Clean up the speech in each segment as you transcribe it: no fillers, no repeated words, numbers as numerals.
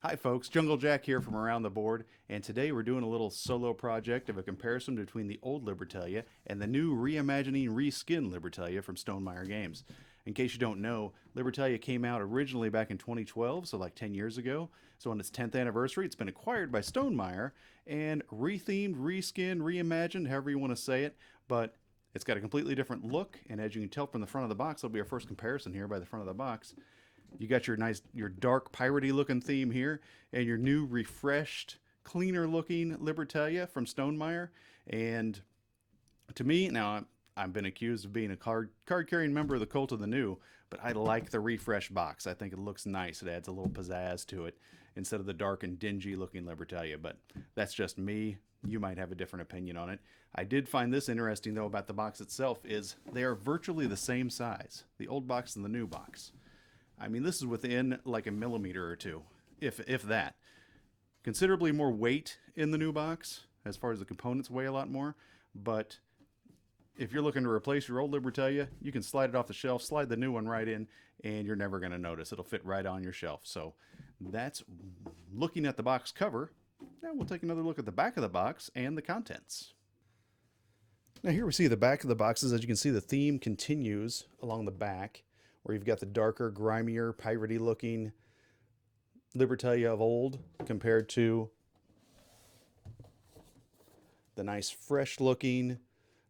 Hi folks, Jungle Jack here from Around the Board, and today we're doing a little solo project of a comparison between the old Libertalia and the new reimagining reskin Libertalia from Stonemaier Games. In case you don't know, Libertalia came out originally back in 2012, so like 10 years ago. So on its 10th anniversary, it's been acquired by Stonemaier and rethemed, reskinned, reimagined, however you want to say it, but it's got a completely different look, and as you can tell from the front of the box, that'll be our first comparison here by the front of the box. You got your dark piratey looking theme here, and your new refreshed, cleaner looking Libertalia from Stonemaier. And to me, now I've been accused of being a card carrying member of the Cult of the New, but I like the refresh box. I think it looks nice. It adds a little pizzazz to it instead of the dark and dingy looking Libertalia. But that's just me. You might have a different opinion on it. I did find this interesting though about the box itself is they are virtually the same size, the old box and the new box. I mean, this is within like a millimeter or two, if that. Considerably more weight in the new box, as far as the components weigh a lot more. But if you're looking to replace your old Libertalia, you can slide it off the shelf, slide the new one right in, and you're never going to notice. It'll fit right on your shelf. So that's looking at the box cover. Now we'll take another look at the back of the box and the contents. Now here we see the back of the boxes. As you can see, the theme continues along the back, where you've got the darker, grimier, piratey looking Libertalia of old compared to the nice, fresh looking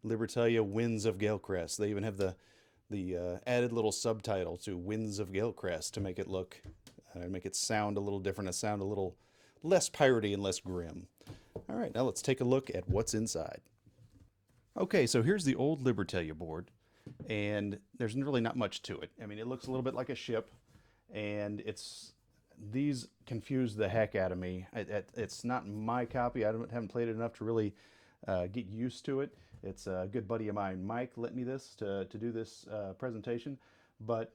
Libertalia Winds of Galecrest. They even have the added little subtitle to Winds of Galecrest to make it look, make it sound a little different, and sound a little less piratey and less grim. All right, now let's take a look at what's inside. Okay, so here's the old Libertalia board, and there's really not much to it. I mean, it looks a little bit like a ship, and these confuse the heck out of me. It's not my copy. I haven't played it enough to really get used to it. It's a good buddy of mine, Mike, lent me this to do this presentation, but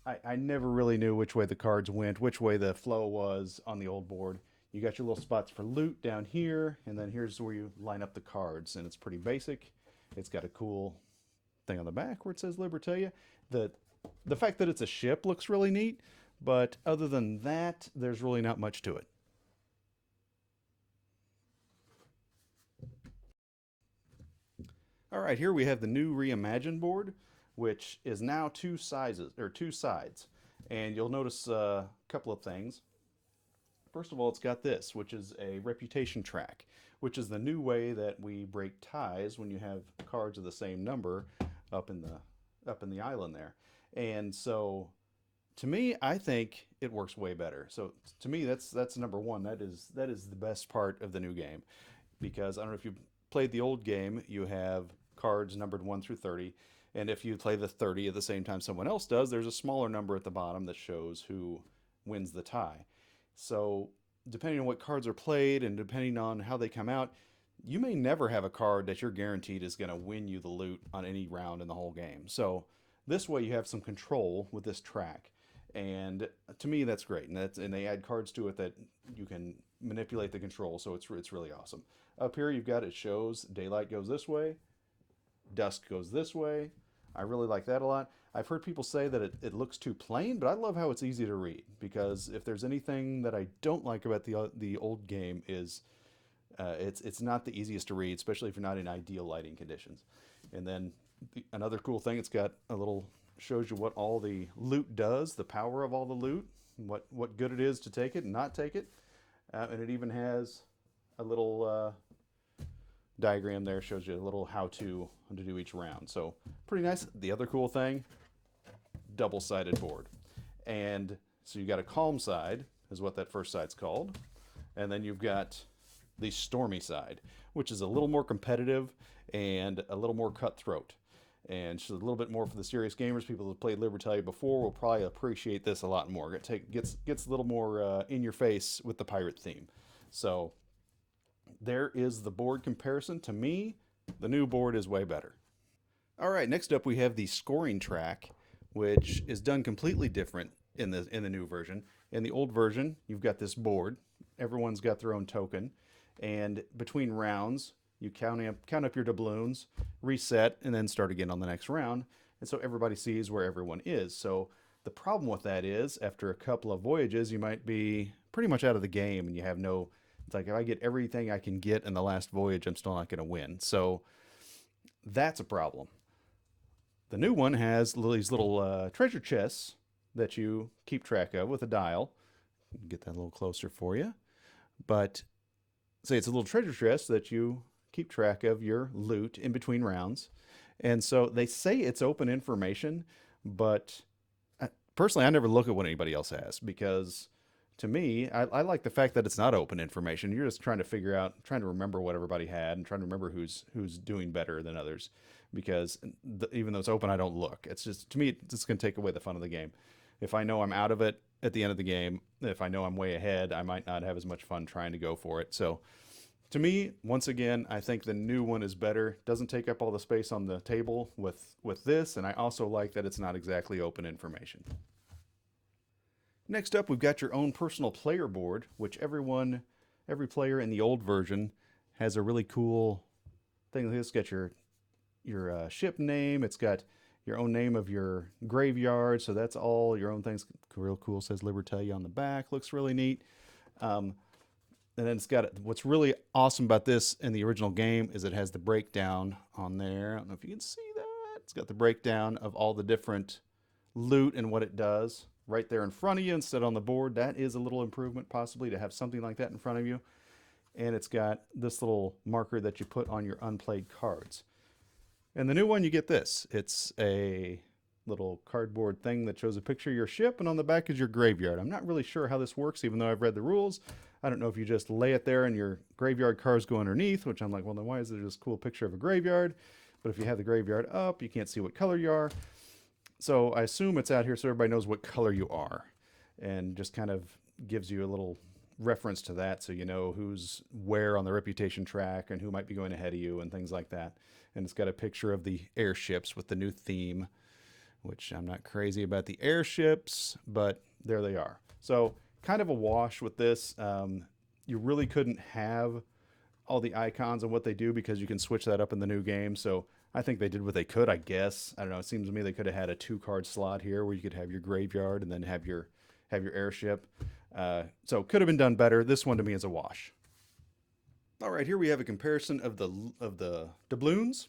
I never really knew which way the cards went, which way the flow was on the old board. You got your little spots for loot down here, and then here's where you line up the cards, and it's pretty basic. It's got a cool thing on the back where it says Libertalia. The fact that it's a ship looks really neat, but other than that, there's really not much to it. All right, here we have the new reimagined board, which is now two sizes or two sides, and you'll notice a couple of things. First of all, it's got this, which is a reputation track, which is the new way that we break ties when you have cards of the same number up in the island there. And so to me, I think it works way better. So to me, that's number one. That is the best part of the new game, because I don't know if you played the old game, you have cards numbered 1 through 30, and if you play the 30 at the same time someone else does, there's a smaller number at the bottom that shows who wins the tie. So depending on what cards are played and depending on how they come out, you may never have a card that you're guaranteed is going to win you the loot on any round in the whole game. So this way you have some control with this track. And to me, that's great. And they add cards to it that you can manipulate the control. So it's really awesome. Up here, you've got, it shows daylight goes this way, dusk goes this way. I really like that a lot. I've heard people say that it looks too plain, but I love how it's easy to read, because if there's anything that I don't like about the old game is it's not the easiest to read, especially if you're not in ideal lighting conditions. And then another cool thing, it's got a little, shows you what all the loot does, the power of all the loot, what good it is to take it and not take it. And it even has a little diagram there, shows you a little how-to do each round. So pretty nice. The other cool thing, double-sided board. And so you got a calm side, is what that first side's called. And then you've got the stormy side, which is a little more competitive and a little more cutthroat. And just a little bit more for the serious gamers. People who have played Libertalia before will probably appreciate this a lot more. It gets a little more in your face with the pirate theme. So there is the board comparison. To me, the new board is way better. All right, next up we have the scoring track, which is done completely different in the new version. In the old version, you've got this board. Everyone's got their own token, and between rounds, you count up your doubloons, reset, and then start again on the next round. And so everybody sees where everyone is. So The problem with that is, after a couple of voyages, you might be pretty much out of the game, and you have no. It's like if I get everything I can get in the last voyage, I'm still not going to win. So that's a problem. The new one has these little treasure chests that you keep track of with a dial. Get that a little closer for you. But say it's a little treasure chest that you keep track of your loot in between rounds. And so they say it's open information, but personally, I never look at what anybody else has because to me, I like the fact that it's not open information. You're just trying to figure out, trying to remember what everybody had and trying to remember who's doing better than others. Because even though it's open, I don't look. It's just, to me, it's just going to take away the fun of the game. If I know I'm out of it at the end of the game, if I know I'm way ahead, I might not have as much fun trying to go for it. So to me, once again, I think the new one is better. Doesn't take up all the space on the table with this, and I also like that it's not exactly open information. Next up, we've got your own personal player board, which every player in the old version has a really cool thing. It's got your ship name. It's got your own name of your graveyard. So that's all your own things. Real cool. Says Libertalia on the back. Looks really neat. And then it's got what's really awesome about this in the original game is it has the breakdown on there. I don't know if you can see that. It's got the breakdown of all the different loot and what it does right there in front of you instead on the board. That is a little improvement possibly to have something like that in front of you. And it's got this little marker that you put on your unplayed cards. And the new one, you get this. It's a little cardboard thing that shows a picture of your ship, and on the back is your graveyard. I'm not really sure how this works, even though I've read the rules. I don't know if you just lay it there and your graveyard cards go underneath, which I'm like, well, then why is there this cool picture of a graveyard? But if you have the graveyard up, you can't see what color you are. So I assume it's out here so everybody knows what color you are, and just kind of gives you a little reference to that so you know who's where on the reputation track and who might be going ahead of you and things like that. And it's got a picture of the airships with the new theme, which I'm not crazy about the airships, but there they are. So kind of a wash with this. You really couldn't have all the icons and what they do because you can switch that up in the new game. So I think they did what they could, I guess. I don't know. It seems to me they could have had a 2-card slot here where you could have your graveyard and then have your airship. So could have been done better. This one to me is a wash. All right, here we have a comparison of the doubloons,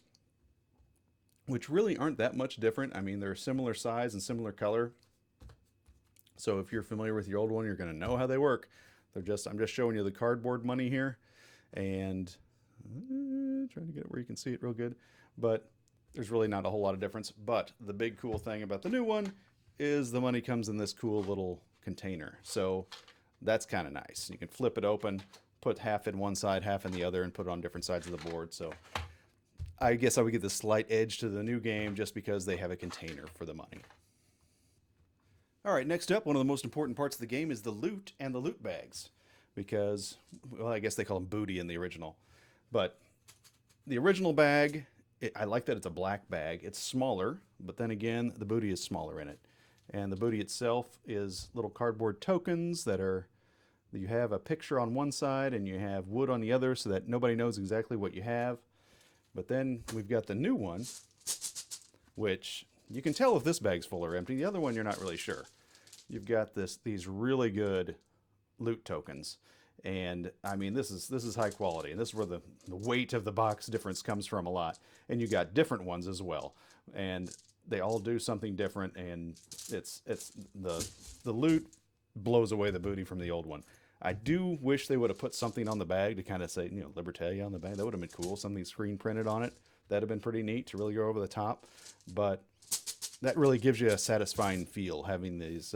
which really aren't that much different. I mean, they're similar size and similar color. So if you're familiar with your old one, you're going to know how they work. I'm just showing you the cardboard money here, and trying to get it where you can see it real good. But there's really not a whole lot of difference. But the big cool thing about the new one is the money comes in this cool little container. So that's kind of nice. You can flip it open, put half in one side, half in the other, and put it on different sides of the board. So I guess I would get the slight edge to the new game just because they have a container for the money. All right, next up, one of the most important parts of the game is the loot and the loot bags. Because, well, I guess they call them booty in the original. But the original bag, I like that it's a black bag. It's smaller, but then again, the booty is smaller in it. And the booty itself is little cardboard tokens that you have a picture on one side and you have wood on the other so that nobody knows exactly what you have. But then we've got the new one, which you can tell if this bag's full or empty. The other one, you're not really sure. You've got these really good loot tokens. And I mean, this is high quality, and this is where the weight of the box difference comes from a lot. And you got different ones as well, and they all do something different. And it's the loot blows away the booty from the old one. I do wish they would have put something on the bag to kind of say, you know, Libertalia on the bag. That would have been cool. Something screen printed on it. That'd have been pretty neat to really go over the top. But that really gives you a satisfying feel having these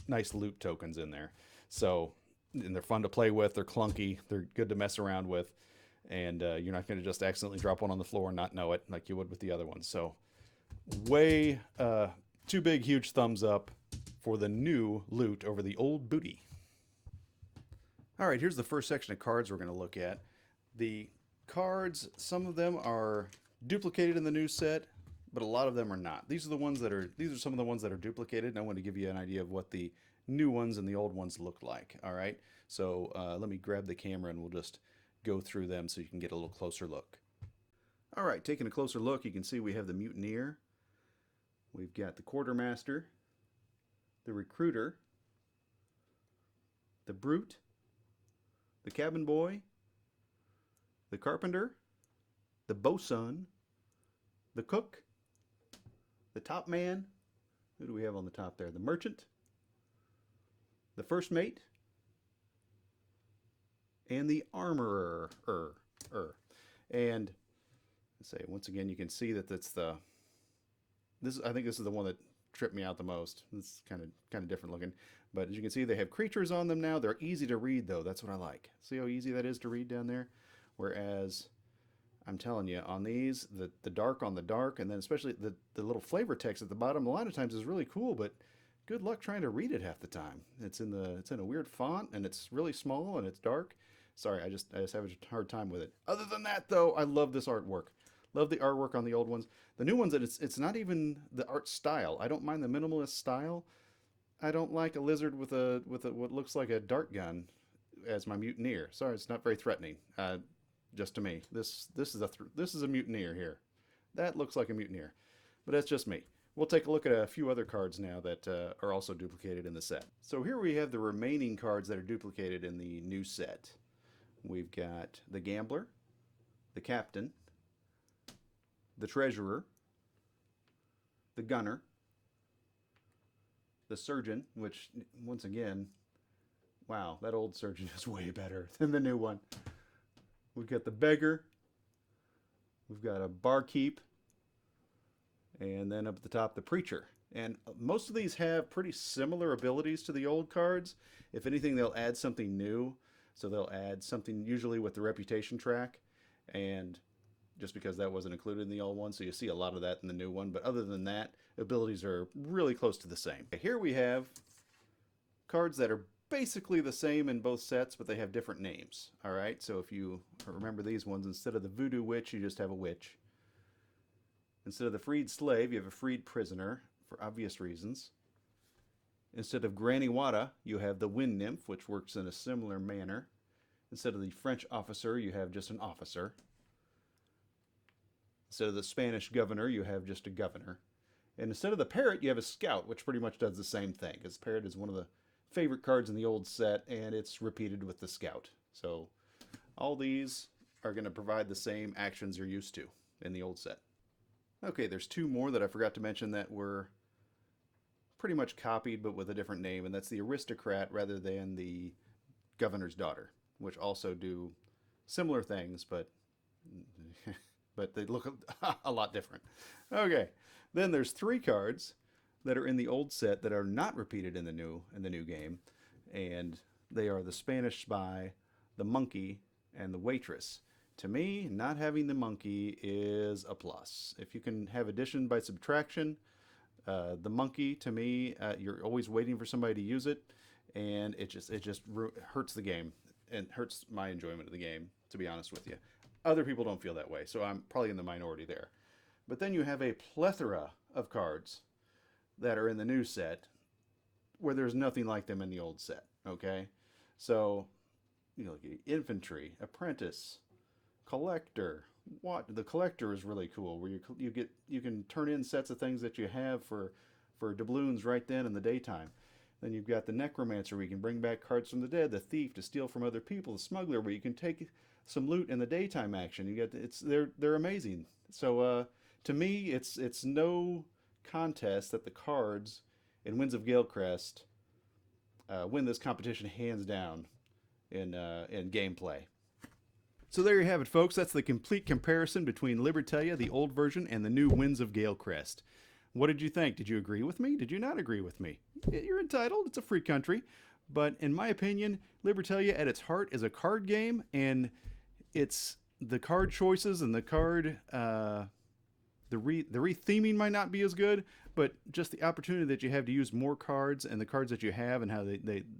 nice loot tokens in there. So, and they're fun to play with. They're clunky. They're good to mess around with. And you're not going to just accidentally drop one on the floor and not know it like you would with the other ones. So, way two big, huge thumbs up for the new loot over the old booty. All right, here's the first section of cards we're going to look at. The cards, some of them are duplicated in the new set, but a lot of them are not. These are some of the ones that are duplicated, and I want to give you an idea of what the new ones and the old ones look like. All right, so let me grab the camera and we'll just go through them so you can get a little closer look. All right, taking a closer look, you can see we have the Mutineer. We've got the Quartermaster. the recruiter, the brute, the cabin boy, the carpenter, the bosun, the cook, the top man. Who do we have on the top there? The merchant, the first mate, and the armorer. And say once again, you can see that that's the I think this is the one that tripped me out the most. It's kind of different looking, but as you can see, they have creatures on them now. They're easy to read though. That's what I like. See how easy that is to read down there. Whereas I'm telling you, on these, the dark on the dark, and then especially the little flavor text at the bottom, a lot of times is really cool, but good luck trying to read it half the time. It's in a weird font, and it's really small, and it's dark. Sorry, I just have a hard time with it. Other than that, though, I love this artwork. Love the artwork on the old ones. The new ones, it's not even the art style. I don't mind the minimalist style. I don't like a lizard with what looks like a dart gun as my mutineer. Sorry, it's not very threatening. Just to me, this is a mutineer here. That looks like a mutineer, but that's just me. We'll take a look at a few other cards now that are also duplicated in the set. So here we have the remaining cards that are duplicated in the new set. We've got the gambler, the captain, the treasurer, the gunner, the surgeon, which once again, wow, that old surgeon is way better than the new one. We've got the beggar, we've got a barkeep, and then up at the top, the preacher. And most of these have pretty similar abilities to the old cards. If anything, they'll add something new. So they'll add something usually with the reputation track, and just because that wasn't included in the old one, so you see a lot of that in the new one. But other than that, abilities are really close to the same. Here we have cards that are basically the same in both sets, but they have different names. All right, so if you remember these ones, instead of the voodoo witch, you just have a witch. Instead of the freed slave, you have a freed prisoner, for obvious reasons. Instead of Granny Wada, you have the wind nymph, which works in a similar manner. Instead of the French officer, you have just an officer. Instead of the Spanish governor, you have just a governor. And instead of the parrot, you have a scout, which pretty much does the same thing, because parrot is one of the favorite cards in the old set, and it's repeated with the scout. So all these are going to provide the same actions you're used to in the old set. Okay, there's two more that I forgot to mention that were pretty much copied, but with a different name, and that's the aristocrat rather than the governor's daughter, which also do similar things, but but they look a lot different. Okay, then there's three cards that are in the old set that are not repeated in the new game, and they are the Spanish spy, the monkey, and the waitress. To me, not having the monkey is a plus. If you can have addition by subtraction, the monkey, to me, you're always waiting for somebody to use it, and it just hurts the game and hurts my enjoyment of the game, to be honest with you. Other people don't feel that way, so I'm probably in the minority there. But then you have a plethora of cards that are in the new set where there's nothing like them in the old set, okay? So, you know, infantry, apprentice, collector. The collector is really cool, where you can turn in sets of things that you have for doubloons right then in the daytime. Then you've got the necromancer, where you can bring back cards from the dead, the thief to steal from other people, the smuggler, where you can take some loot in the daytime action. They're amazing. So to me, it's no contest that the cards in Winds of Galecrest win this competition hands down in gameplay. So there you have it, folks. That's the complete comparison between Libertalia, the old version, and the new Winds of Galecrest. What did you think? Did you agree with me? Did you not agree with me? You're entitled. It's a free country. But in my opinion, Libertalia at its heart is a card game, and it's the card choices and the card the retheming might not be as good, but just the opportunity that you have to use more cards and the cards that you have and how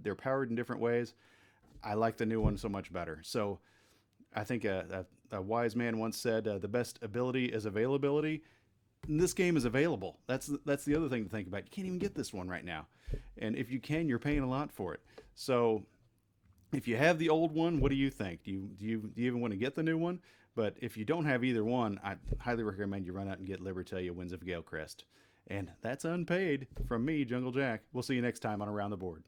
they're powered in different ways. I like the new one so much better. So I think a wise man once said, the best ability is availability. And this game is available. That's the other thing to think about. You can't even get this one right now. And if you can, you're paying a lot for it. So if you have the old one, what do you think? Do you even want to get the new one? But if you don't have either one, I highly recommend you run out and get Libertalia Winds of Galecrest. And that's unpaid from me, Jungle Jack. We'll see you next time on Around the Board.